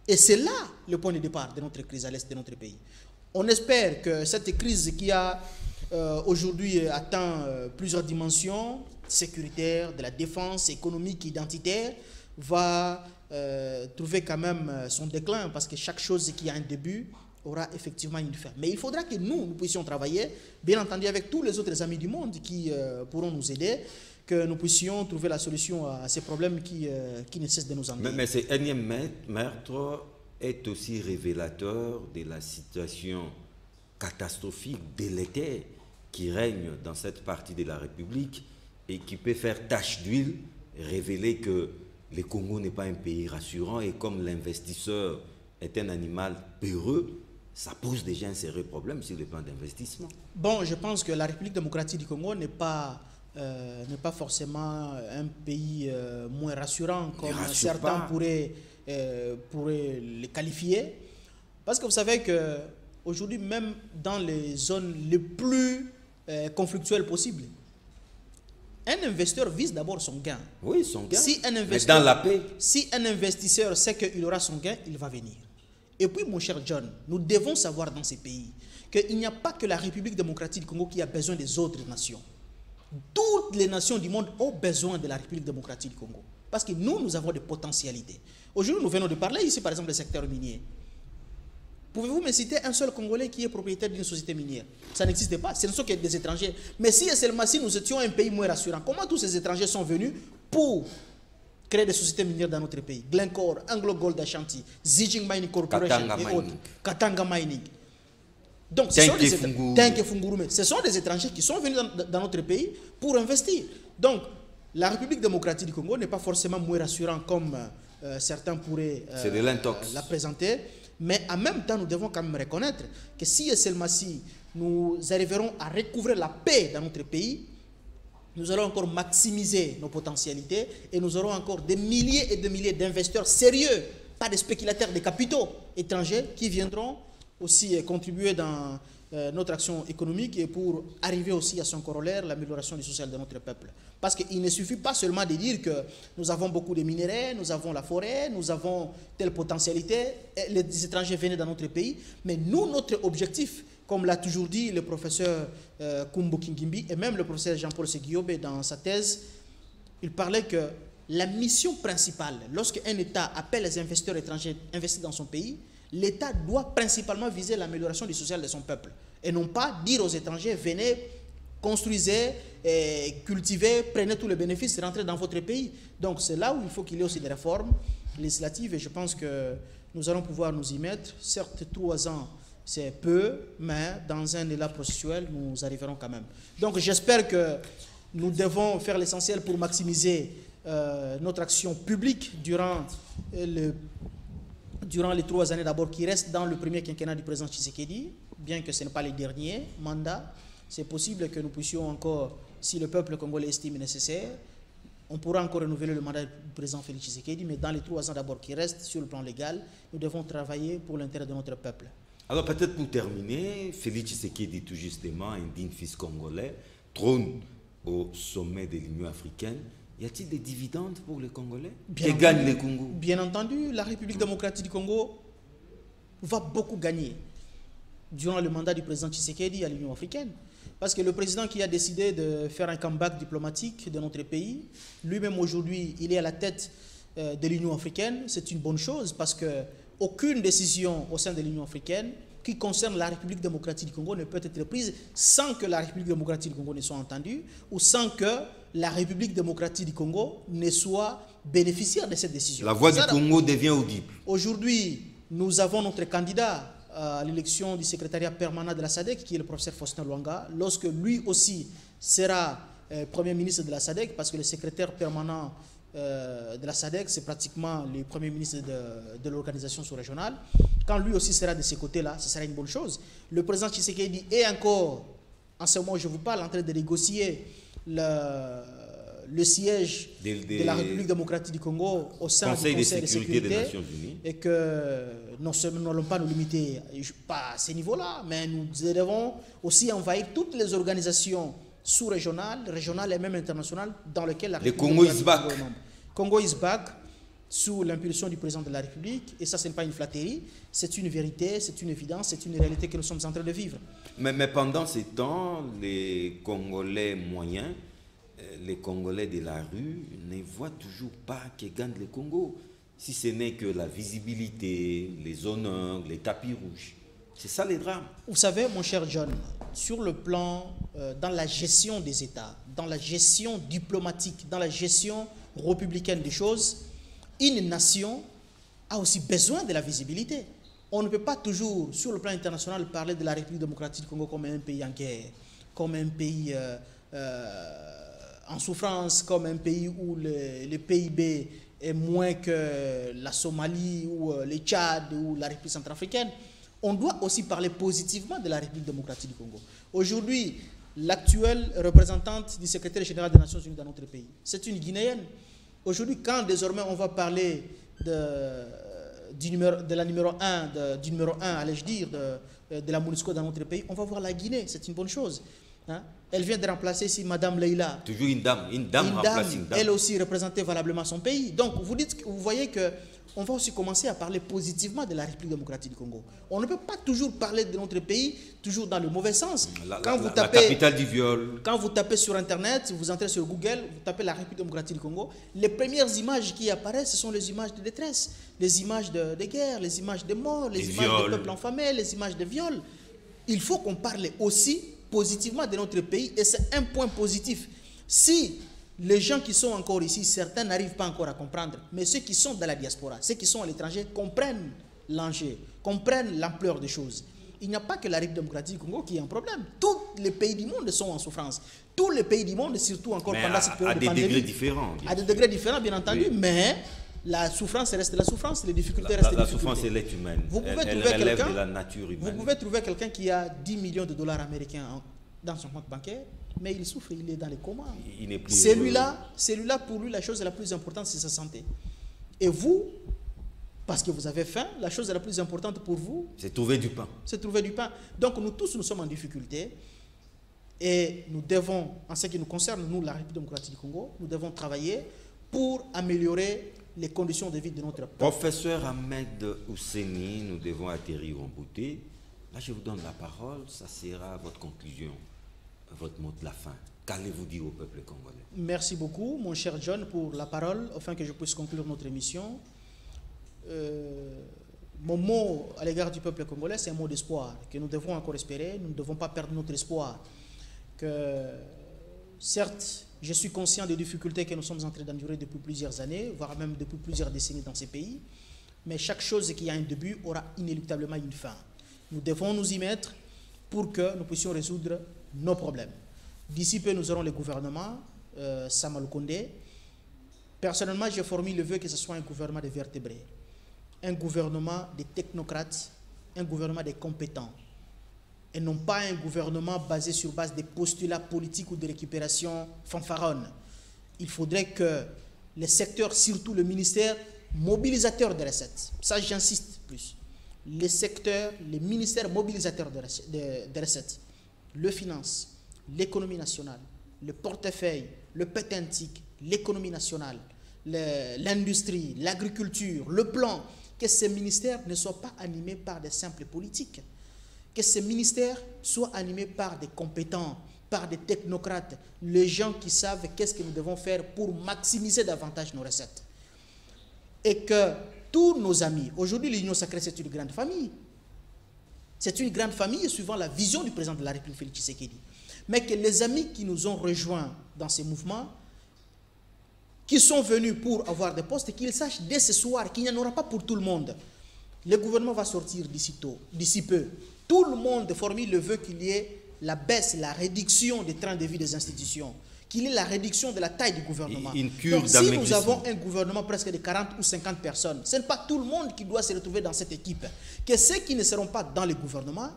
Et c'est là le point de départ de notre crise à l'est de notre pays. On espère que cette crise qui a aujourd'hui atteint plusieurs dimensions, sécuritaires, de la défense, économique, identitaire, va trouver quand même son déclin, parce que chaque chose qui a un début aura effectivement une fin. Mais il faudra que nous puissions travailler, bien entendu, avec tous les autres amis du monde qui pourront nous aider, que nous puissions trouver la solution à ces problèmes qui ne cessent de nous ennuyer. Mais ce énième meurtre est aussi révélateur de la situation catastrophique, délétère, qui règne dans cette partie de la République et qui peut faire tache d'huile, révéler que le Congo n'est pas un pays rassurant et comme l'investisseur est un animal peureux, ça pose déjà un sérieux problème sur le plan d'investissement. Bon, je pense que la République démocratique du Congo n'est pas forcément un pays moins rassurant comme certains pourraient le qualifier. Parce que vous savez qu'aujourd'hui, même dans les zones les plus conflictuelles possibles, un investisseur vise d'abord son gain. Oui, son gain. Mais dans la paix. Si un investisseur sait qu'il aura son gain, il va venir. Et puis, mon cher John, nous devons savoir dans ces pays qu'il n'y a pas que la République démocratique du Congo qui a besoin des autres nations. Toutes les nations du monde ont besoin de la République démocratique du Congo. Parce que nous avons des potentialités. Aujourd'hui, nous venons de parler ici, par exemple, du secteur minier. Pouvez-vous me citer un seul Congolais qui est propriétaire d'une société minière? Ça n'existe pas. Ce ne sont que des étrangers. Mais si et seulement si nous étions un pays moins rassurant, comment tous ces étrangers sont venus pour créer des sociétés minières dans notre pays? Glencore, Anglo Gold Ashanti, Zijin Mining Corporation et autres. Katanga Mining. Donc, ce sont des étrangers qui sont venus dans notre pays pour investir. Donc, la République démocratique du Congo n'est pas forcément moins rassurant comme certains pourraient la présenter. Mais en même temps, nous devons quand même reconnaître que si et seulement si nous arriverons à recouvrir la paix dans notre pays, nous allons encore maximiser nos potentialités et nous aurons encore des milliers et des milliers d'investisseurs sérieux, pas des spéculateurs de capitaux étrangers qui viendront aussi contribuer dans notre action économique et pour arriver aussi à son corollaire, l'amélioration du social de notre peuple. Parce qu'il ne suffit pas seulement de dire que nous avons beaucoup de minerais, nous avons la forêt, nous avons telle potentialité, les étrangers viennent dans notre pays, mais nous, notre objectif, comme l'a toujours dit le professeur Kumbo Kingimbi et même le professeur Jean-Paul Seguiobe dans sa thèse, il parlait que la mission principale, lorsqu'un État appelle les investisseurs étrangers investir dans son pays, l'État doit principalement viser l'amélioration du social de son peuple. Et non pas dire aux étrangers, venez, construisez, cultivez, prenez tous les bénéfices, rentrez dans votre pays. Donc c'est là où il faut qu'il y ait aussi des réformes législatives et je pense que nous allons pouvoir nous y mettre. Certes, 3 ans, c'est peu, mais dans un élan processuel, nous arriverons quand même. Donc j'espère que nous devons faire l'essentiel pour maximiser notre action publique durant les 3 années d'abord qui restent dans le premier quinquennat du président Tshisekedi, bien que ce n'est pas le dernier mandat. C'est possible que nous puissions encore, si le peuple congolais estime nécessaire, on pourra encore renouveler le mandat du président Félix Tshisekedi, mais dans les 3 ans d'abord qui restent sur le plan légal, nous devons travailler pour l'intérêt de notre peuple. Alors peut-être pour terminer, Félix Tshisekedi, tout justement, un digne fils congolais, trône au sommet de l'Union africaine. Y a-t-il des dividendes pour les Congolais qui gagnent les Congo? Bien entendu, la République démocratique du Congo va beaucoup gagner durant le mandat du président Tshisekedi à l'Union africaine. Parce que le président qui a décidé de faire un comeback diplomatique de notre pays, lui-même aujourd'hui, il est à la tête de l'Union africaine. C'est une bonne chose parce qu'aucune décision au sein de l'Union africaine qui concerne la République démocratique du Congo ne peut être prise sans que la République démocratique du Congo ne soit entendue ou sans que la République démocratique du Congo ne soit bénéficiaire de cette décision. La voix du Congo devient audible. Aujourd'hui, nous avons notre candidat à l'élection du secrétariat permanent de la SADC, qui est le professeur Faustin Luanga, lorsque lui aussi sera Premier ministre de la SADC, parce que le secrétaire permanent de la SADC, c'est pratiquement le Premier ministre de l'organisation sous-régionale. Quand lui aussi sera de ces côtés-là, ce sera une bonne chose. Le président Tshisekedi est encore, en ce moment où je vous parle, en train de négocier le siège de la République démocratique du Congo au sein du Conseil de sécurité des Nations Unies. Et que nous n'allons pas nous limiter pas à ce niveau-là, mais nous devons aussi envahir toutes les organisations sous-régionales, régionales et même internationales dans lesquelles la République démocratique du Congo est membre. Congo is back sous l'impulsion du président de la République, et ça, ce n'est pas une flatterie, c'est une vérité, c'est une évidence, c'est une réalité que nous sommes en train de vivre. Mais pendant ces temps, les Congolais moyens, les Congolais de la rue ne voient toujours pas qu'ils gagnent le Congo, si ce n'est que la visibilité, les honneurs, les tapis rouges. C'est ça les drames. Vous savez, mon cher John, sur le plan, dans la gestion des États, dans la gestion diplomatique, dans la gestion républicaine des choses, une nation a aussi besoin de la visibilité. On ne peut pas toujours, sur le plan international, parler de la République démocratique du Congo comme un pays en guerre, comme un pays en souffrance, comme un pays où le PIB est moins que la Somalie ou le Tchad ou la République centrafricaine. On doit aussi parler positivement de la République démocratique du Congo. Aujourd'hui, l'actuelle représentante du secrétaire général des Nations Unies dans notre pays, c'est une Guinéenne. Aujourd'hui, quand désormais on va parler de la numéro 1, allais-je dire, de la MONUSCO dans notre pays, on va voir la Guinée, c'est une bonne chose. Hein? Elle vient de remplacer ici Madame Leila. Toujours une dame remplace une dame. Elle aussi représentait valablement son pays. Donc vous voyez que on va aussi commencer à parler positivement de la République démocratique du Congo. On ne peut pas toujours parler de notre pays, toujours dans le mauvais sens. La capitale du viol. Quand vous tapez sur Internet, vous entrez sur Google, vous tapez la République démocratique du Congo, les premières images qui apparaissent, ce sont les images de détresse, les images de guerre, les images de morts, les images de peuples affamés, les images de viols. Il faut qu'on parle aussi positivement de notre pays, et c'est un point positif. Si les gens qui sont encore ici, certains n'arrivent pas encore à comprendre, mais ceux qui sont dans la diaspora, ceux qui sont à l'étranger, comprennent l'enjeu, comprennent l'ampleur des choses. Il n'y a pas que la République démocratique du Congo qui est un problème. Tous les pays du monde sont en souffrance. Tous les pays du monde, surtout encore pendant cette période de pandémie. À des degrés différents. À des degrés différents, bien entendu, oui. Mais la souffrance reste la souffrance, les difficultés restent les difficultés. La souffrance, elle est humaine. Elle relève de la nature humaine. Vous pouvez trouver quelqu'un qui a 10 millions de dollars américains dans son compte bancaire, mais il souffre, il est dans les comas. Celui-là, pour lui, la chose la plus importante, c'est sa santé. Et vous, parce que vous avez faim, la chose la plus importante pour vous, c'est trouver du pain. C'est trouver du pain. Donc nous tous, nous sommes en difficulté. Et nous devons, en ce qui nous concerne, nous, la République démocratique du Congo, nous devons travailler pour améliorer les conditions de vie de notre peuple. Professeur Ahmed Ousseini, nous devons atterrir en beauté. Là, je vous donne la parole, ça sera votre conclusion, votre mot de la fin. Qu'allez-vous dire au peuple congolais? Merci beaucoup, mon cher John, pour la parole, afin que je puisse conclure notre émission. Mon mot à l'égard du peuple congolais, c'est un mot d'espoir, que nous devons encore espérer, nous ne devons pas perdre notre espoir. Que, certes, je suis conscient des difficultés que nous sommes en train d'endurer depuis plusieurs années, voire même depuis plusieurs décennies dans ces pays, mais chaque chose qui a un début aura inéluctablement une fin. Nous devons nous y mettre pour que nous puissions résoudre nos problèmes. D'ici peu, nous aurons le gouvernement, Sama Lukonde. Personnellement, j'ai formé le vœu que ce soit un gouvernement de vertébrés, un gouvernement des technocrates, un gouvernement des compétents, et non pas un gouvernement basé sur base des postulats politiques ou de récupération fanfaronne. Il faudrait que les secteurs, surtout le ministère, mobilisateur des recettes, ça j'insiste plus, les secteurs, les ministères mobilisateurs des recettes, le finance, l'économie nationale, le portefeuille, le pétentique, l'économie nationale, l'industrie, l'agriculture, le plan, que ces ministères ne soient pas animés par des simples politiques, que ces ministères soient animés par des compétents, par des technocrates, les gens qui savent qu'est-ce que nous devons faire pour maximiser davantage nos recettes. Et que tous nos amis, aujourd'hui l'Union sacrée c'est une grande famille, c'est une grande famille suivant la vision du président de la République Félix Tshisekedi, mais que les amis qui nous ont rejoints dans ces mouvements, qui sont venus pour avoir des postes, qu'ils sachent dès ce soir qu'il n'y en aura pas pour tout le monde. Le gouvernement va sortir d'ici peu. Tout le monde formule le vœu qu'il y ait la baisse, la réduction des trains de vie des institutions, qu'il y ait la réduction de la taille du gouvernement. Donc si nous avons un gouvernement presque de 40 ou 50 personnes, ce n'est pas tout le monde qui doit se retrouver dans cette équipe. Que ceux qui ne seront pas dans le gouvernement,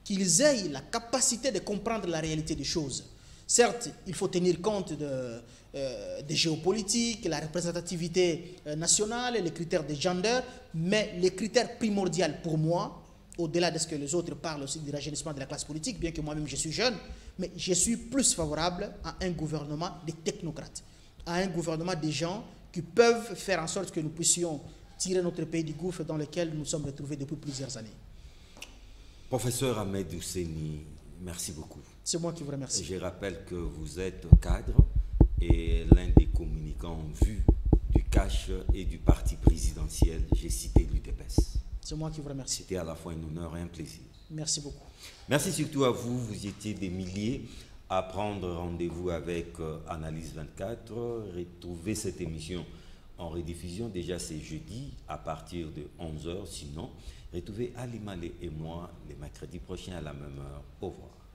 qu'ils aient la capacité de comprendre la réalité des choses. Certes, il faut tenir compte des géopolitiques, la représentativité nationale, les critères de gender, mais les critères primordiaux pour moi, au-delà de ce que les autres parlent aussi du rajeunissement de la classe politique, bien que moi-même je suis jeune, mais je suis plus favorable à un gouvernement des technocrates, à un gouvernement des gens qui peuvent faire en sorte que nous puissions tirer notre pays du gouffre dans lequel nous nous sommes retrouvés depuis plusieurs années. Professeur Ahmed Ousseini, merci beaucoup. C'est moi qui vous remercie. Je rappelle que vous êtes cadre et l'un des communicants en vue du CACH et du parti présidentiel. J'ai cité l'UDPS. C'est moi qui vous remercie. C'était à la fois un honneur et un plaisir. Merci beaucoup. Merci surtout à vous. Vous étiez des milliers à prendre rendez-vous avec Analyse 24. Retrouvez cette émission en rediffusion. Déjà, c'est jeudi à partir de 11h. Sinon, retrouvez Ali Malé et moi les mercredis prochains à la même heure. Au revoir.